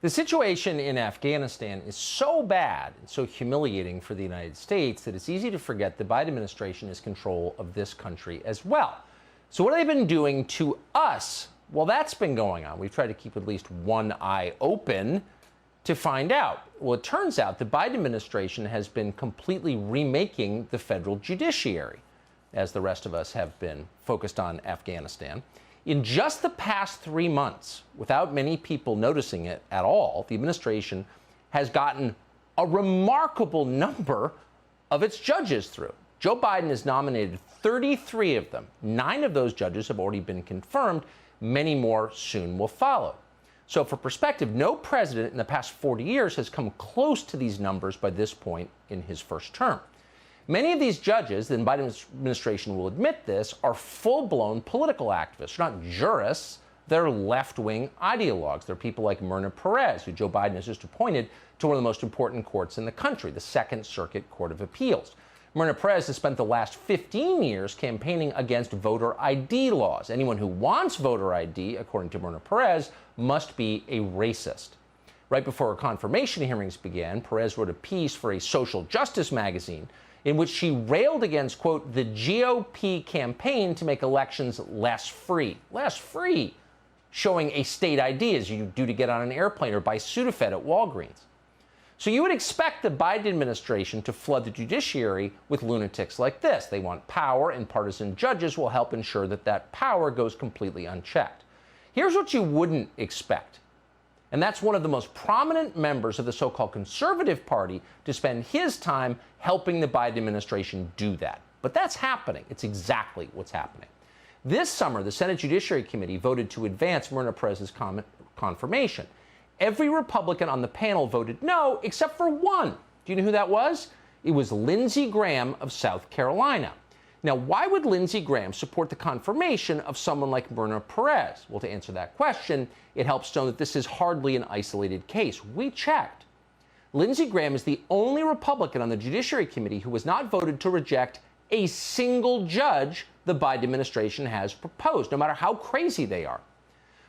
The situation in Afghanistan is so bad and so humiliating for the United States that it's easy to forget the Biden administration is control of this country as well. So what have they been doing to us? Well, that's been going on. We've tried to keep at least one eye open to find out. Well, it turns out the Biden administration has been completely remaking the federal judiciary, as the rest of us have been focused on Afghanistan. In just the past 3 months, without many people noticing it at all, the administration has gotten a remarkable number of its judges through. Joe Biden has nominated 33 of them. 9 of those judges have already been confirmed. Many more soon will follow. So for perspective, no president in the past 40 years has come close to these numbers by this point in his first term. Many of these judges, the Biden administration will admit this, are full-blown political activists. They're not jurists. They're left-wing ideologues. They're people like Myrna Perez, who Joe Biden has just appointed to one of the most important courts in the country, the Second Circuit Court of Appeals. Myrna Perez has spent the last 15 years campaigning against voter ID laws. Anyone who wants voter ID, according to Myrna Perez, must be a racist. Right before her confirmation hearings began, Perez wrote a piece for a social justice magazine in which she railed against, quote, the GOP campaign to make elections less free, showing a state ID as you do to get on an airplane or buy Sudafed at Walgreens. So you would expect the Biden administration to flood the judiciary with lunatics like this. They want power, and partisan judges will help ensure that that power goes completely unchecked. Here's what you wouldn't expect. And that's one of the most prominent members of the so-called conservative party to spend his time helping the Biden administration do that. But that's happening. It's exactly what's happening. This summer, the Senate Judiciary Committee voted to advance Myrna Perez's confirmation. Every Republican on the panel voted no, except for one. Do you know who that was? It was Lindsey Graham of South Carolina. Now, why would Lindsey Graham support the confirmation of someone like Myrna Perez? Well, to answer that question, it helps know that this is hardly an isolated case. We checked. Lindsey Graham is the only Republican on the Judiciary Committee who has not voted to reject a single judge the Biden administration has proposed, no matter how crazy they are.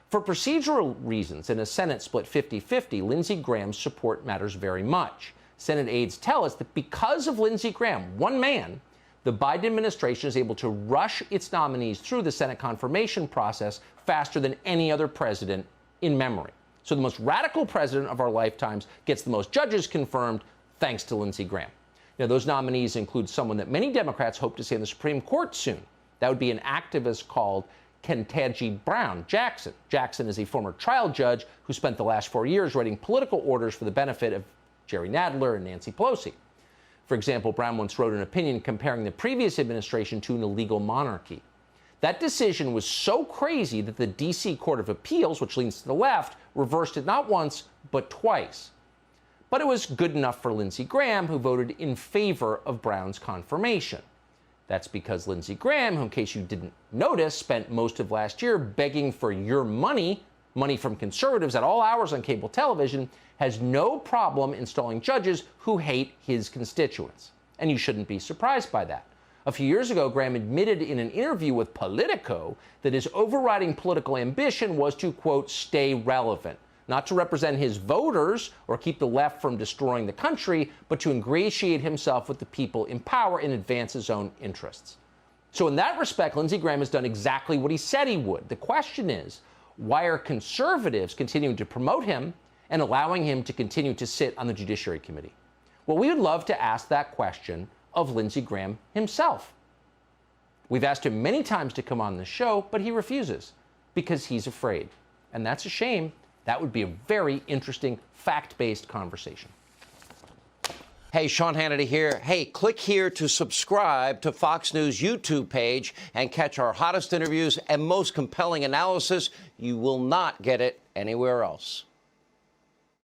For procedural reasons, in a Senate split 50-50, Lindsey Graham's support matters very much. Senate aides tell us that because of Lindsey Graham, one man, the Biden administration is able to rush its nominees through the Senate confirmation process faster than any other president in memory. So the most radical president of our lifetimes gets the most judges confirmed thanks to Lindsey Graham. Now, those nominees include someone that many Democrats hope to see in the Supreme Court soon. That would be an activist called Ketanji Brown Jackson. Jackson is a former trial judge who spent the last 4 years writing political orders for the benefit of Jerry Nadler and Nancy Pelosi. For example, Brown once wrote an opinion comparing the previous administration to an illegal monarchy. That decision was so crazy that the D.C. Court of Appeals, which leans to the left, reversed it not once, but twice. But it was good enough for Lindsey Graham, who voted in favor of Brown's confirmation. That's because Lindsey Graham, who, in case you didn't notice, spent most of last year begging for your money from conservatives at all hours on cable television, has no problem installing judges who hate his constituents. And you shouldn't be surprised by that. A few years ago, Graham admitted in an interview with Politico that his overriding political ambition was to, quote, stay relevant, not to represent his voters or keep the left from destroying the country, but to ingratiate himself with the people in power and advance his own interests. So in that respect, Lindsey Graham has done exactly what he said he would. The question is, why are conservatives continuing to promote him and allowing him to continue to sit on the Judiciary Committee? Well, we would love to ask that question of Lindsey Graham himself. We've asked him many times to come on the show, but he refuses because he's afraid. And that's a shame. That would be a very interesting, fact-based conversation. Hey, Sean Hannity here. Hey, click here to subscribe to Fox News YouTube page and catch our hottest interviews and most compelling analysis. You will not get it anywhere else.